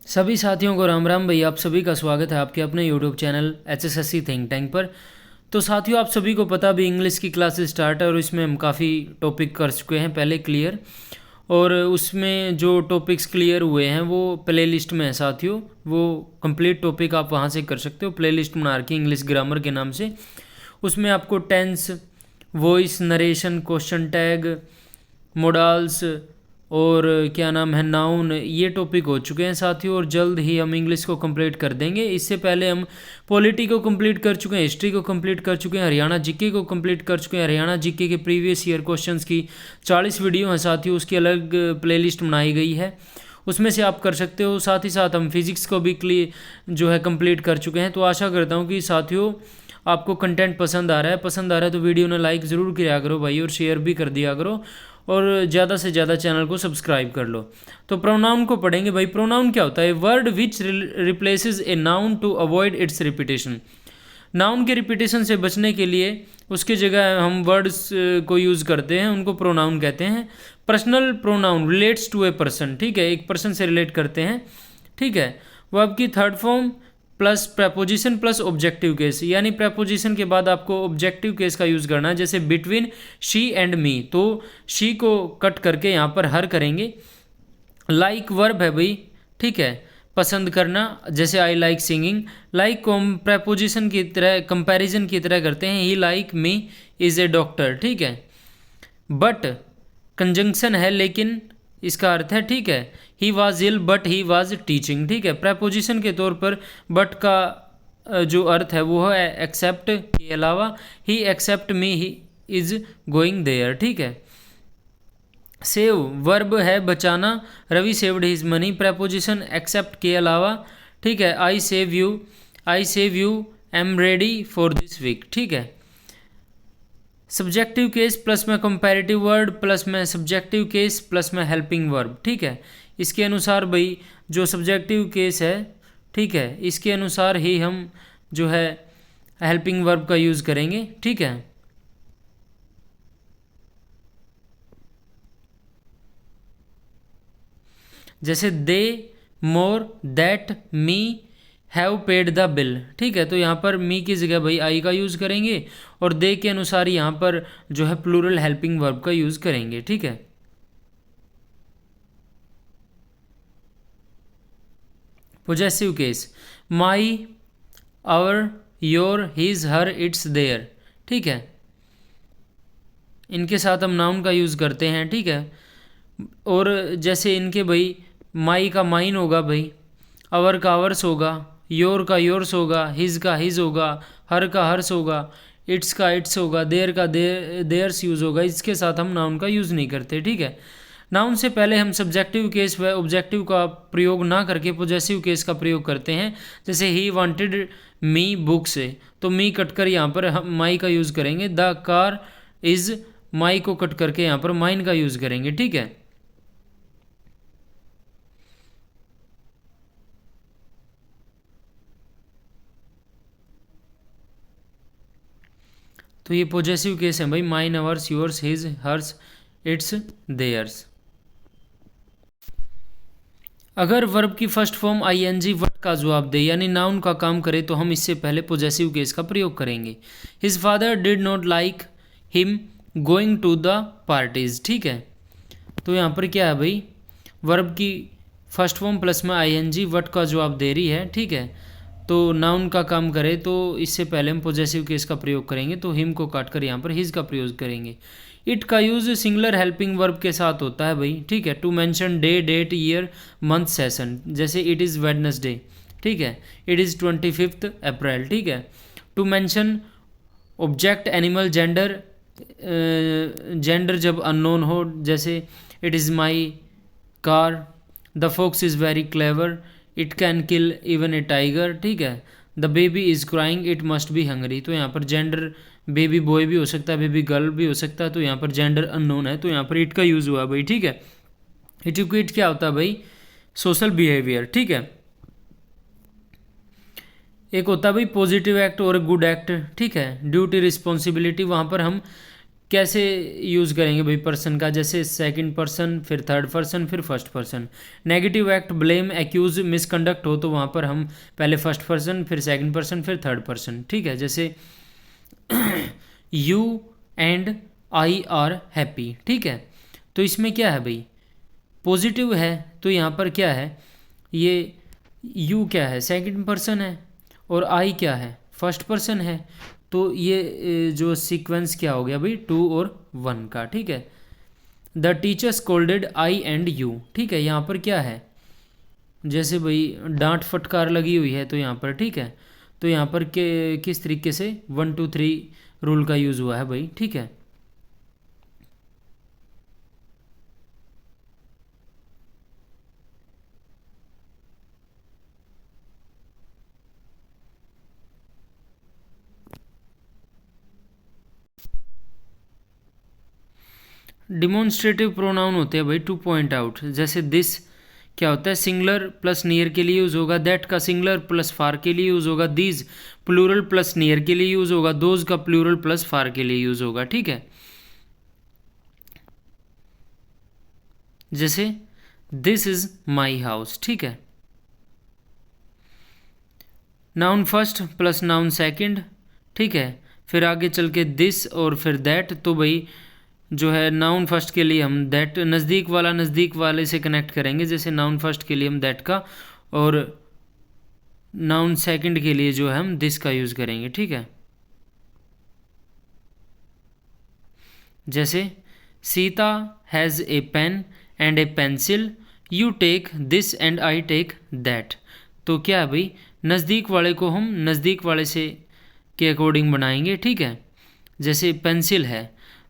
सभी साथियों को राम राम भाई। आप सभी का स्वागत है आपके अपने YouTube channel HSSC think tank पर। तो साथियों, आप सभी को पता भी इंग्लिश की क्लासेस स्टार्ट है और इसमें हम काफ़ी टॉपिक कर चुके हैं पहले क्लियर। और उसमें जो टॉपिक्स क्लियर हुए हैं वो प्ले लिस्ट में है साथियों। वो कंप्लीट टॉपिक आप वहाँ से कर सकते हो, प्ले लिस्ट बना रखी इंग्लिश ग्रामर के नाम से। उसमें आपको tense, voice, narration, question tag, modals और क्या नाम है नाउन, ये टॉपिक हो चुके हैं साथियों। और जल्द ही हम इंग्लिश को कंप्लीट कर देंगे। इससे पहले हम पॉलिटी को कंप्लीट कर चुके हैं, हिस्ट्री को कंप्लीट कर चुके हैं, हरियाणा जीके को कंप्लीट कर चुके हैं। हरियाणा जीके के प्रीवियस ईयर क्वेश्चंस की 40 वीडियो हैं साथियों, उसकी अलग प्लेलिस्ट बनाई गई है, उसमें से आप कर सकते हो। साथ ही साथ हम फिजिक्स को भी जो है कंप्लीट कर चुके हैं। तो आशा करता हूँ कि साथियों आपको कंटेंट पसंद आ रहा है तो वीडियो ने लाइक ज़रूर किया करो भाई, और शेयर भी कर दिया करो, और ज़्यादा से ज़्यादा चैनल को सब्सक्राइब कर लो। तो प्रोनाउन को पढ़ेंगे भाई। प्रोनाउन क्या होता है? Word which replaces a noun to avoid its repetition. Noun के रिपीटेशन से बचने के लिए उसके जगह हम वर्ड्स को यूज़ करते हैं, उनको प्रोनाउन कहते हैं। Personal pronoun relates to a person, ठीक है, एक पर्सन से रिलेट करते हैं, ठीक है। वर्ब की third form plus preposition plus objective case, यानी प्रपोजिशन के बाद आपको ऑब्जेक्टिव केस का यूज़ करना है। जैसे बिटवीन शी एंड मी, तो शी को कट करके यहाँ पर हर करेंगे। लाइक वर्ब है भाई, ठीक है, पसंद करना, जैसे आई लाइक सिंगिंग। लाइक को हम प्रपोजिशन की तरह, कंपैरिजन की तरह करते हैं, he like me is a doctor, ठीक है। बट कंजंक्शन है लेकिन इसका अर्थ है, ठीक है, he was ill but he was teaching, ठीक है। प्रपोजिशन के तौर पर बट का जो अर्थ है वो है एक्सेप्ट के अलावा। He except me he is going there, ठीक है। सेव वर्ब है बचाना, Ravi saved his money, preposition except के अलावा, ठीक है। I save you am ready for this week, ठीक है। सब्जेक्टिव केस प्लस में कंपैरेटिव वर्ड प्लस में सब्जेक्टिव केस प्लस में हेल्पिंग वर्ब, ठीक है। इसके अनुसार भाई जो सब्जेक्टिव केस है, ठीक है, इसके अनुसार ही हम जो है हेल्पिंग वर्ब का यूज़ करेंगे, ठीक है। जैसे they, more, that, me have paid the bill, ठीक है। तो यहाँ पर मी की जगह भाई आई का यूज़ करेंगे, और दे के अनुसार यहाँ पर जो है प्लूरल हेल्पिंग वर्ब का यूज़ करेंगे, ठीक है। Possessive case my, our, your, his, her, its, their, ठीक है। इनके साथ हम नाउन का यूज़ करते हैं, ठीक है। और जैसे इनके भाई माई का माइन होगा भाई, आवर का आवर्स होगा, योर का योर्स होगा, हिज का हिज होगा, हर का हर्स होगा, इट्स का इट्स होगा, देयर का देयर्स यूज़ होगा। इसके साथ हम नाउन का यूज़ नहीं करते, ठीक है। नाउन से पहले हम सब्जेक्टिव केस व ऑब्जेक्टिव का प्रयोग ना करके पोजेसिव केस का प्रयोग करते हैं। जैसे ही वांटेड मी बुक से, तो मी कट कर यहाँ पर हम माई का यूज़ करेंगे। द कार इज़, माई को कट करके यहाँ पर माइन का यूज़ करेंगे, ठीक है। तो ये पॉजेसिव केस है भाई, mine, ours, yours, his, hers, its, theirs. अगर वर्ब की फर्स्ट फॉर्म आईएनजी वट का जवाब दे, यानी नाउन का काम करे, तो हम इससे पहले पॉजेसिव केस का प्रयोग करेंगे। His father did not like him going to the parties, ठीक है। तो यहाँ पर क्या है भाई, वर्ब की फर्स्ट फॉर्म प्लस में आईएनजी वट का जवाब दे रही है, ठीक है। तो नाउन का काम करे तो इससे पहले हम पॉजेसिव केस का प्रयोग करेंगे, तो हिम को काट कर यहाँ पर हिज का प्रयोग करेंगे। इट का यूज़ सिंगुलर हेल्पिंग वर्ब के साथ होता है भाई, ठीक है। To mention day, date, year, month, session, जैसे इट इज़ वेडनेसडे, ठीक है, इट इज़ 25 अप्रैल, ठीक है। To mention object, animal, gender, gender जब अननोन हो, जैसे it is my car, the fox is very clever, it can kill even a tiger, ठीक है। The baby is crying, it must be hungry. तो यहाँ पर जेंडर बेबी बॉय भी हो सकता है, बेबी गर्ल भी हो सकता है, तो यहाँ पर जेंडर अननोन है, तो यहाँ पर इट का यूज़ हुआ भाई, ठीक है। इटिक्वेट क्या होता है भाई? सोशल बिहेवियर, ठीक है। एक होता है भाई पॉजिटिव एक्ट और गुड एक्ट, ठीक है। ड्यूटी, रिस्पॉन्सिबिलिटी, वहाँ पर हम कैसे यूज़ करेंगे भाई पर्सन का, जैसे सेकंड पर्सन, फिर थर्ड पर्सन, फिर first person. Negative act, blame, accuse, misconduct हो तो वहाँ पर हम पहले फर्स्ट पर्सन, फिर सेकंड पर्सन, फिर थर्ड पर्सन, ठीक है। जैसे you and I are happy, ठीक है। तो इसमें क्या है भाई, पॉजिटिव है, तो यहाँ पर क्या है, ये यू क्या है, सेकंड पर्सन है, और आई क्या है, फर्स्ट पर्सन है। तो ये जो सीक्वेंस क्या हो गया भाई, 2 और 1 का, ठीक है। The teacher scolded I and you, ठीक है। यहाँ पर क्या है, जैसे भाई डांट फटकार लगी हुई है तो यहाँ पर, ठीक है। तो यहाँ पर के किस तरीके से 1 2 3 रूल का यूज़ हुआ है भाई, ठीक है। डिमॉन्स्ट्रेटिव प्रोनाउन होते हैं भाई टू पॉइंट आउट, जैसे दिस क्या होता है, सिंगुलर प्लस नियर के लिए यूज़ होगा, दैट का सिंगुलर प्लस फार के लिए यूज़ होगा, दीज प्लूरल प्लस नियर के लिए यूज़ होगा, दोज का प्लूरल प्लस फार के लिए यूज़ होगा, ठीक है। जैसे दिस इज माई हाउस, ठीक है। Noun first plus noun second, ठीक है। फिर आगे चल के दिस और फिर दैट, तो भाई जो है नाउन फर्स्ट के लिए हम दैट, नज़दीक वाला नज़दीक वाले से कनेक्ट करेंगे, जैसे नाउन फर्स्ट के लिए हम दैट का, और नाउन सेकंड के लिए जो है हम दिस का यूज़ करेंगे, ठीक है। जैसे Sita has a pen and a pencil, you take this and I take that. तो क्या है भाई, नज़दीक वाले को हम नज़दीक वाले से के अकॉर्डिंग बनाएंगे, ठीक है। जैसे पेंसिल है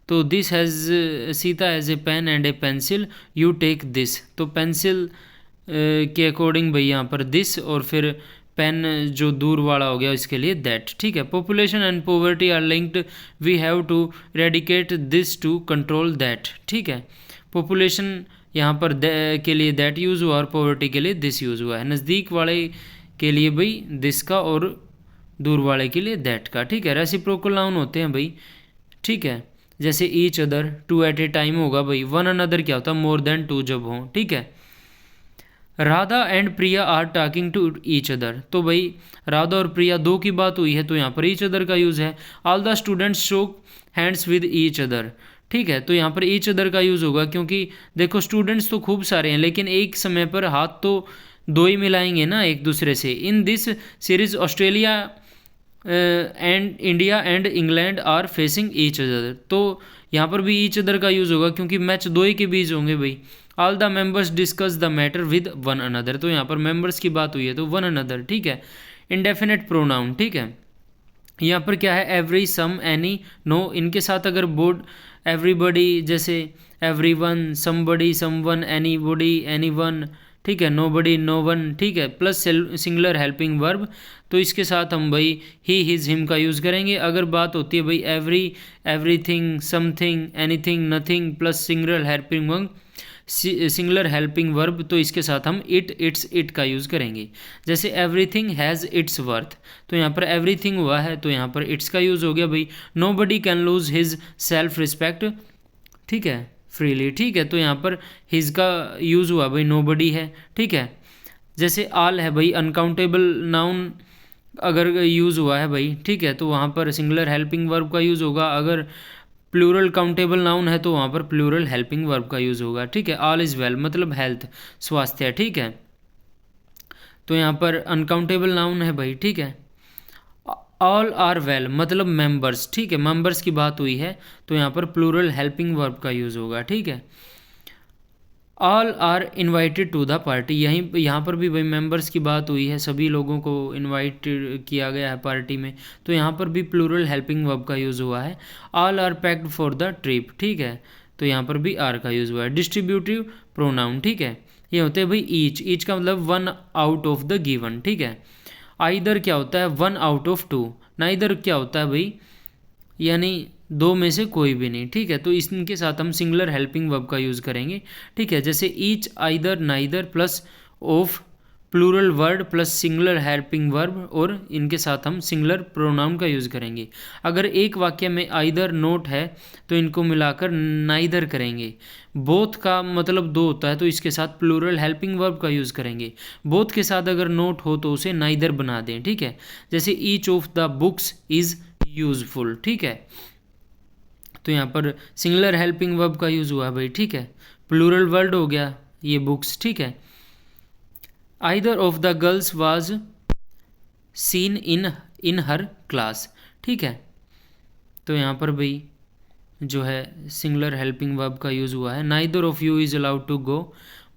तो this has, Sita has a pen and a pencil, you take this, तो पेंसिल के अकॉर्डिंग भाई यहाँ पर दिस, और फिर पेन जो दूर वाला हो गया इसके लिए दैट, ठीक है। Population and poverty are linked, we have to eradicate this to control that, ठीक है। पॉपुलेशन यहाँ पर के लिए दैट यूज़ हुआ और पॉवर्टी के लिए दिस यूज़ हुआ है। नज़दीक वाले के लिए भाई दिस का और दूर वाले के लिए दैट का, ठीक है। रेसिप्रोकल नाउन होते हैं भाई, ठीक है। जैसे each other, two at a time होगा भाई, वन अनदर क्या होता है, मोर देन टू जब हो, ठीक है। Radha and Priya are talking to each other, तो भाई राधा और प्रिया दो की बात हुई है तो यहाँ पर ईच अदर का यूज़ है। ऑल द स्टूडेंट्स शोक हैंड्स विद ईच अदर, ठीक है। तो यहाँ पर ईच अदर का यूज़ होगा, क्योंकि देखो स्टूडेंट्स तो खूब सारे हैं लेकिन एक समय पर हाथ तो दो ही मिलाएंगे ना एक दूसरे से। In this series Australia and India and England are facing each other, तो यहाँ पर भी ईच अदर का यूज़ होगा क्योंकि मैच दो ही के बीच होंगे भाई। All the members discuss the matter with one another, तो यहाँ पर मेंबर्स की बात हुई है तो वन अनदर, ठीक है। इंडेफिनेट प्रोनाउन, ठीक है। यहाँ पर क्या है, एवरी, सम, एनी, नो, इनके साथ अगर बोर्ड एवरीबडी, जैसे everyone, somebody, someone, anybody, anyone, ठीक है, नोबडी, नो वन, ठीक है, प्लस सिंगुलर हेल्पिंग वर्ब, तो इसके साथ हम भाई ही, हिज, हिम का यूज़ करेंगे। अगर बात होती है भाई every, everything, something, anything, nothing, plus singular helping verb, singular helping verb, तो इसके साथ हम इट, इट्स, इट का यूज़ करेंगे। जैसे एवरीथिंग हैज़ इट्स वर्थ, तो यहाँ पर एवरीथिंग हुआ है तो यहाँ पर इट्स का यूज़ हो गया भाई। Nobody can lose his self respect, ठीक है, फ्रीली, ठीक है, तो यहाँ पर हिज का यूज़ हुआ भाई, नो बडी है, ठीक है। जैसे आल है भाई, अनकाउंटेबल नाउन अगर यूज़ हुआ है भाई, ठीक है, तो वहाँ पर सिंगुलर हेल्पिंग वर्ब का यूज़ होगा। अगर प्लूरल काउंटेबल नाउन है तो वहाँ पर प्लूरल हेल्पिंग वर्ब का यूज़ होगा, ठीक है। ऑल इज़ वेल मतलब हेल्थ, स्वास्थ्य, ठीक है। तो यहाँ पर अनकाउंटेबल नाउन है भाई, ठीक है। ऑल आर वेल मतलब मेंबर्स, ठीक है, मेंबर्स की बात हुई है तो यहाँ पर प्लूरल हेल्पिंग वर्ब का यूज़ होगा, ठीक है। All are invited to the party, यहाँ पर भी भाई मेंबर्स की बात हुई है, सभी लोगों को इनवाइट किया गया है पार्टी में, तो यहाँ पर भी प्लूरल हेल्पिंग वर्ब का यूज़ हुआ है। All are packed for the trip, ठीक है, तो यहाँ पर भी आर का यूज़ हुआ है। डिस्ट्रीब्यूटिव प्रोनाउन, ठीक है, ये होते हैं भाई ईच, ईच का मतलब one out of the given, ठीक है। आइदर क्या होता है, one out of two, neither क्या होता है भाई, यानी दो में से कोई भी नहीं, ठीक है, तो इनके साथ हम सिंगुलर हेल्पिंग वर्ब का यूज़ करेंगे, ठीक है। जैसे each, either, neither, plus of plural word plus singular helping verb, और इनके साथ हम सिंगुलर प्रोनाउन का यूज़ करेंगे। अगर एक वाक्य में आइदर नोट है तो इनको मिलाकर नाइदर करेंगे। बोथ का मतलब दो होता है तो इसके साथ प्लूरल हेल्पिंग वर्ब का यूज़ करेंगे। बोथ के साथ अगर नोट हो तो उसे नाइदर बना दें, ठीक है। जैसे each of the books is useful, ठीक है। तो यहाँ पर सिंगुलर हेल्पिंग वर्ब का यूज़ हुआ भाई, ठीक है। प्लूरल वर्ड हो गया ये बुक्स, ठीक है। Either of the girls was seen in her class, ठीक है। तो यहाँ पर भाई जो है सिंगुलर हेल्पिंग वर्ब का यूज़ हुआ है। Neither of you is allowed to go,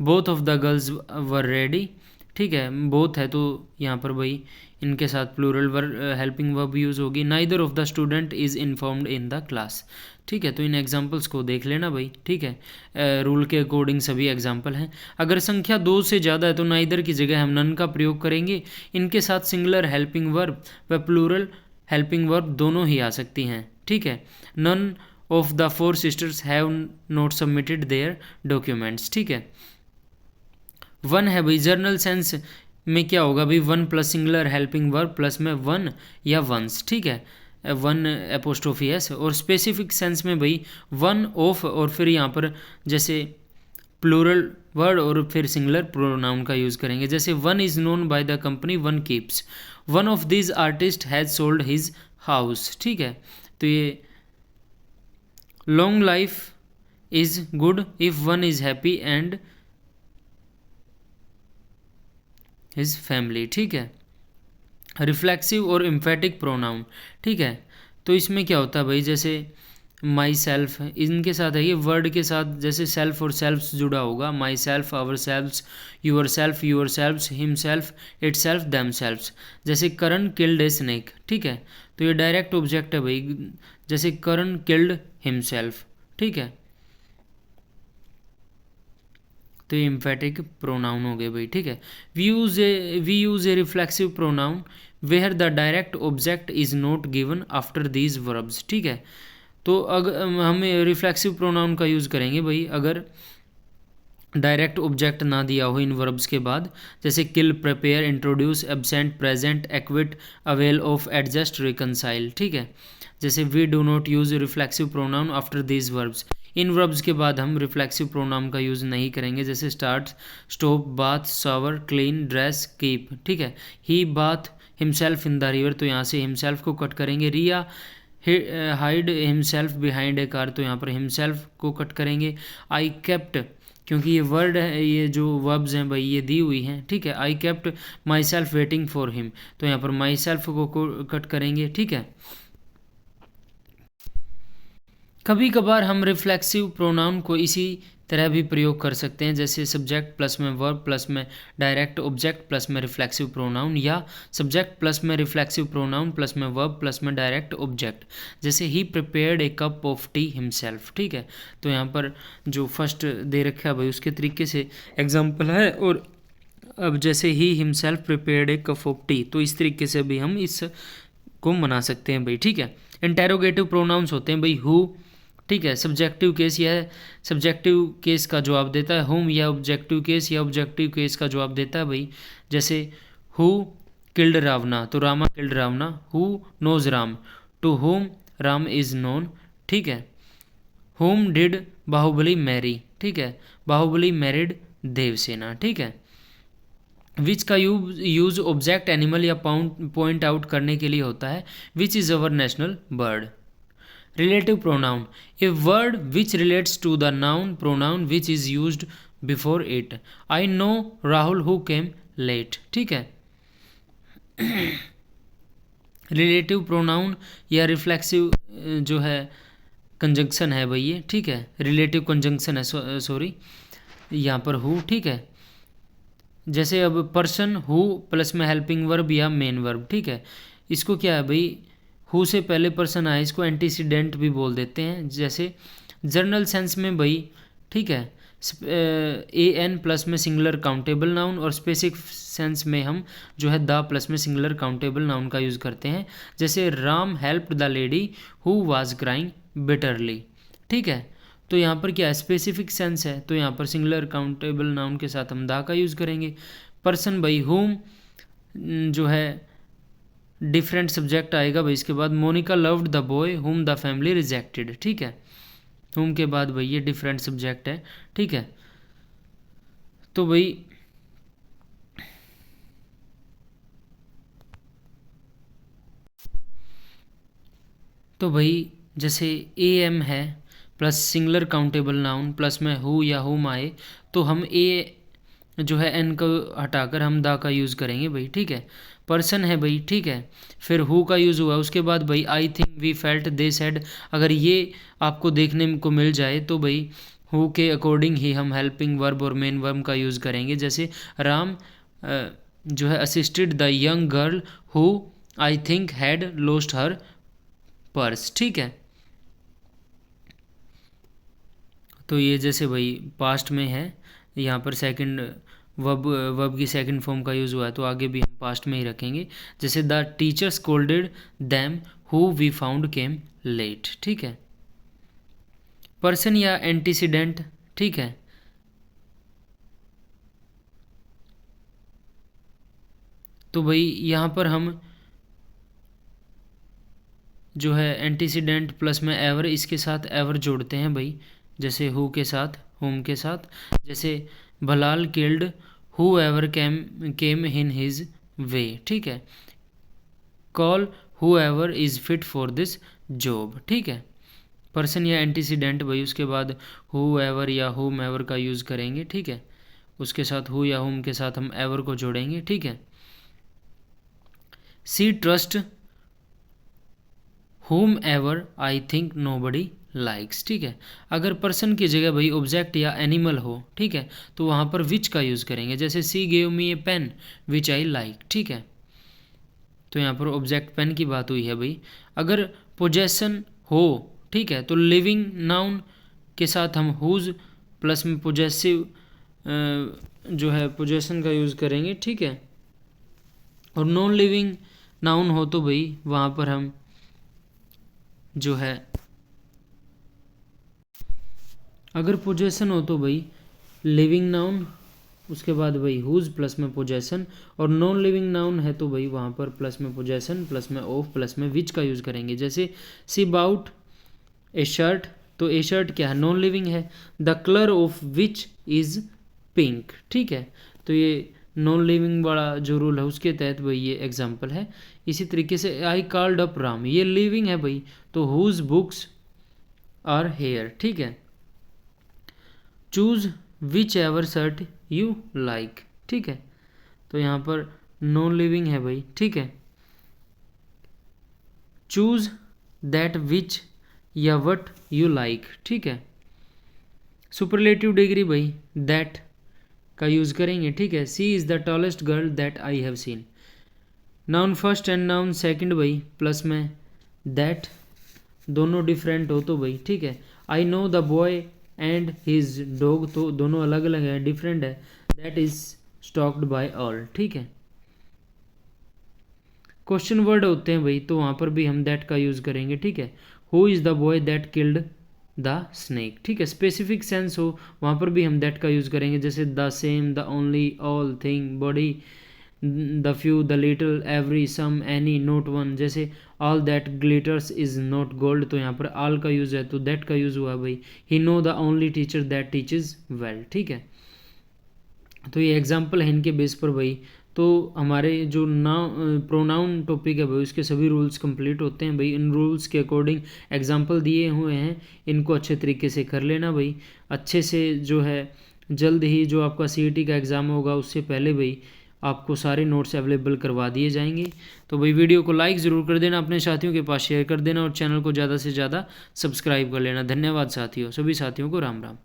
both of the girls were ready, ठीक है। बोथ है तो यहाँ पर भाई इनके साथ प्लूरल हेल्पिंग वर्ब यूज़ होगी। Neither of the student is informed in the class, ठीक है। तो इन एग्जांपल्स को देख लेना भाई, ठीक है। रूल के अकॉर्डिंग सभी एग्जांपल हैं। अगर संख्या 2 से ज़्यादा है तो नाइदर की जगह हम नन का प्रयोग करेंगे। इनके साथ सिंगुलर हेल्पिंग वर्ब व प्लूरल हेल्पिंग वर्ब दोनों ही आ सकती हैं, ठीक है। None of the 4 sisters have not submitted their documents, ठीक है। 1 है भाई, जर्नल सेंस में क्या होगा भाई, 1 plus singular helping verb plus में 1 या वंस, ठीक है। 1 एपोस्ट्रोफी एस। और स्पेसिफिक सेंस में भाई 1 ऑफ और फिर यहाँ पर जैसे प्लूरल वर्ड और फिर सिंगुलर प्रोनाउन का यूज़ करेंगे। जैसे 1 is known by the company 1 keeps, 1 of this artist has sold his house, ठीक है। तो ये long life is good if 1 is happy and his family, ठीक है। रिफ्लेक्सिव और एम्फेटिक प्रोनाउन, ठीक है। तो इसमें क्या होता है भाई, जैसे माई सेल्फ, इनके साथ है ये वर्ड के साथ जैसे सेल्फ और सेल्फ्स जुड़ा होगा। Myself, ourselves, yourselves, himself, itself, themselves. जैसे करण किल्ड ए स्नेक, ठीक है। तो ये डायरेक्ट ऑब्जेक्ट है भाई, जैसे करण किल्ड हिमसेल्फ, ठीक है। तो ये एम्फेटिक प्रोनाउन हो गए भाई, ठीक है। We use a reflexive pronoun where the direct object is not given after these verbs, ठीक है। तो अगर हम रिफ्लेक्सिव प्रोनाउन का यूज़ करेंगे भाई अगर डायरेक्ट ऑब्जेक्ट ना दिया हो इन वर्ब्स के बाद, जैसे kill, prepare, introduce, absent, present, acquit, avail of, adjust, reconcile, ठीक है। जैसे we do not use reflexive pronoun after these verbs, इन वर्ब्स के बाद हम रिफ्लेक्सिव प्रोनाउन का यूज़ नहीं करेंगे। जैसे start, stop, bath, shower, clean, dress, keep, ठीक है। He bath himself in the river, तो यहाँ से हिमसेल्फ को कट करेंगे। Riya hide himself behind a car, तो यहाँ पर हिमसेल्फ को कट करेंगे। आई केप्ट, क्योंकि ये वर्ड है, ये जो वर्ब्स हैं भाई ये दी हुई हैं, ठीक है। I kept my self waiting for him, तो यहाँ पर माई सेल्फ को कट करेंगे, ठीक है। कभी कभार हम रिफ्लेक्सिव प्रोनाउन को इसी तरह भी प्रयोग कर सकते हैं, जैसे सब्जेक्ट प्लस में वर्ब प्लस में डायरेक्ट ऑब्जेक्ट प्लस में रिफ्लेक्सिव प्रोनाउन, या सब्जेक्ट प्लस में रिफ्लेक्सिव प्रोनाउन प्लस में वर्ब प्लस में डायरेक्ट ऑब्जेक्ट। जैसे he prepared a cup of tea himself, ठीक है। तो यहाँ पर जो फर्स्ट दे रखा है भाई उसके तरीके से एग्जाम्पल है, और अब जैसे he himself prepared a cup of T, तो इस तरीके से भी हम इस को बना सकते हैं भाई, ठीक है। इंटेरोगेटिव प्रोनाउंस होते हैं भाई हु, ठीक है। सब्जेक्टिव केस, यह सब्जेक्टिव केस का जवाब देता है। होम या ऑब्जेक्टिव केस या ऑब्जेक्टिव केस का जवाब देता है भाई। जैसे हु किल्ड रावना, तो Rama killed Ravana. Who knows Ram, to whom Ram is known, ठीक है। होम डिड बाहुबली मैरी, ठीक है। बाहुबली मैरिड देवसेना, ठीक है। विच का यूज ऑब्जेक्ट, एनिमल या पॉइंट आउट करने के लिए होता है। Which is our national bird. Relative pronoun, a word which relates to the noun pronoun which is used before it. I know Rahul who came late, ठीक है। Relative pronoun या reflexive जो है कंजंक्शन है भाई ये, ठीक है। रिलेटिव कंजंक्शन है, सॉरी, यहाँ पर हु, ठीक है। जैसे अब पर्सन हु प्लस में हेल्पिंग वर्ब या मेन वर्ब, ठीक है। इसको क्या है भाई, हु से पहले पर्सन आए, इसको एंटीसीडेंट भी बोल देते हैं। जैसे जर्नल सेंस में भाई, ठीक है, ए एन प्लस में सिंगुलर काउंटेबल नाउन, और स्पेसिफिक सेंस में हम जो है द प्लस में सिंगुलर काउंटेबल नाउन का यूज़ करते हैं। जैसे Ram helped the lady who was crying bitterly, ठीक है। तो यहाँ पर क्या है, स्पेसिफिक सेंस है, तो यहाँ पर सिंगुलर काउंटेबल नाउन के साथ हम द का यूज़ करेंगे। पर्सन भाई हुम जो है डिफरेंट सब्जेक्ट आएगा भाई। इसके बाद Monica loved the boy whom the family rejected, ठीक है। हुम के बाद भाई ये डिफरेंट सब्जेक्ट है, ठीक है। तो भाई जैसे ए एम है plus singular countable noun plus में हु या हुम आए तो हम ए जो है एन को हटाकर हम दा का यूज़ करेंगे भाई, ठीक है। पर्सन है भाई, ठीक है। फिर हु का यूज़ हुआ, उसके बाद भाई I think we felt they said, अगर ये आपको देखने को मिल जाए तो भाई हु के अकॉर्डिंग ही हम हेल्पिंग वर्ब और मेन वर्ब का यूज़ करेंगे। जैसे राम जो है assisted the young girl who I think had lost her purse, ठीक है। तो ये जैसे भाई पास्ट में है, यहाँ पर सेकंड वर्ब की सेकंड फॉर्म का यूज़ हुआ है तो आगे भी हम पास्ट में ही रखेंगे। जैसे the teacher scolded them who we found came late, ठीक है। पर्सन या एंटीसीडेंट, ठीक है। तो भाई यहाँ पर हम जो है एंटीसीडेंट प्लस में एवर, इसके साथ एवर जोड़ते हैं भाई, जैसे हु के साथ हुम के साथ। जैसे Bilal killed whoever came in his way, ठीक है। Call whoever is fit for this job, ठीक है। पर्सन या एंटीसीडेंट भाई, उसके बाद हु एवर या हुम एवर का यूज़ करेंगे, ठीक है। उसके साथ हु या हुम के साथ हम एवर को जोड़ेंगे, ठीक है। She trust whomever I think nobody likes, ठीक है। अगर पर्सन की जगह भाई ऑब्जेक्ट या एनिमल हो, ठीक है, तो वहाँ पर विच का यूज़ करेंगे। जैसे she gave me a pen which I like, ठीक है। तो यहाँ पर ऑब्जेक्ट पेन की बात हुई है भाई। अगर पोजेसन हो, ठीक है, तो लिविंग नाउन के साथ हम हुज प्लस में पोजेसिव जो है पोजेसन का यूज़ करेंगे, ठीक है। और नॉन लिविंग नाउन हो तो भाई वहाँ पर हम जो है अगर पोजेसन हो तो भाई लिविंग नाउन, उसके बाद भाई हुज प्लस में पोजेसन, और नॉन लिविंग नाउन है तो भाई वहाँ पर प्लस में पोजेसन प्लस में ऑफ प्लस में विच का यूज़ करेंगे। जैसे सी बाउट ए शर्ट, तो ए शर्ट क्या है, नॉन लिविंग है। The colour of which is pink, ठीक है। तो ये नॉन लिविंग वाला जो रूल है उसके तहत भाई ये एग्जाम्पल है। इसी तरीके से आई कॉल्ड अप राम, ये लिविंग है भाई, तो हुज बुक्स आर हेयर, ठीक है। Choose which ever shirt you like, ठीक है। तो यहाँ पर नॉन लिविंग है भाई, ठीक है। चूज दैट विच या वट यू लाइक, ठीक है। सुपरलेटिव डिग्री भाई दैट का यूज़ करेंगे, ठीक है। She is the tallest girl that I have seen. Noun first and noun second भाई प्लस में दैट दोनों डिफरेंट हो तो भाई, ठीक है। I know the boy and his dog, तो दोनों अलग अलग है, डिफरेंट है। That is stocked by all, ठीक है। क्वेश्चन वर्ड होते हैं भाई तो वहाँ पर भी हम दैट का यूज़ करेंगे, ठीक है। Who is the boy that killed the snake, ठीक है। स्पेसिफिक सेंस हो वहाँ पर भी हम दैट का यूज़ करेंगे। जैसे the same, the only, all, thing, body, the few, the little, every, some, any, not one. जैसे all that glitters is not gold, तो यहाँ पर ऑल का यूज़ है तो दैट का यूज़ हुआ भाई। He know the only teacher that teaches well, ठीक है। तो ये एग्जाम्पल है इनके बेस पर भाई। तो हमारे जो प्रोनाउन टॉपिक है भाई उसके सभी रूल्स कंप्लीट होते हैं भाई। इन रूल्स के अकॉर्डिंग एग्जाम्पल दिए हुए हैं, इनको अच्छे तरीके से कर लेना भाई। अच्छे से जो है जल्द ही जो आपका CET का एग्ज़ाम होगा उससे पहले भाई आपको सारे नोट्स अवेलेबल करवा दिए जाएंगे। तो भाई वीडियो को लाइक ज़रूर कर देना, अपने साथियों के पास शेयर कर देना और चैनल को ज़्यादा से ज़्यादा सब्सक्राइब कर लेना। धन्यवाद साथियों, सभी साथियों को राम राम।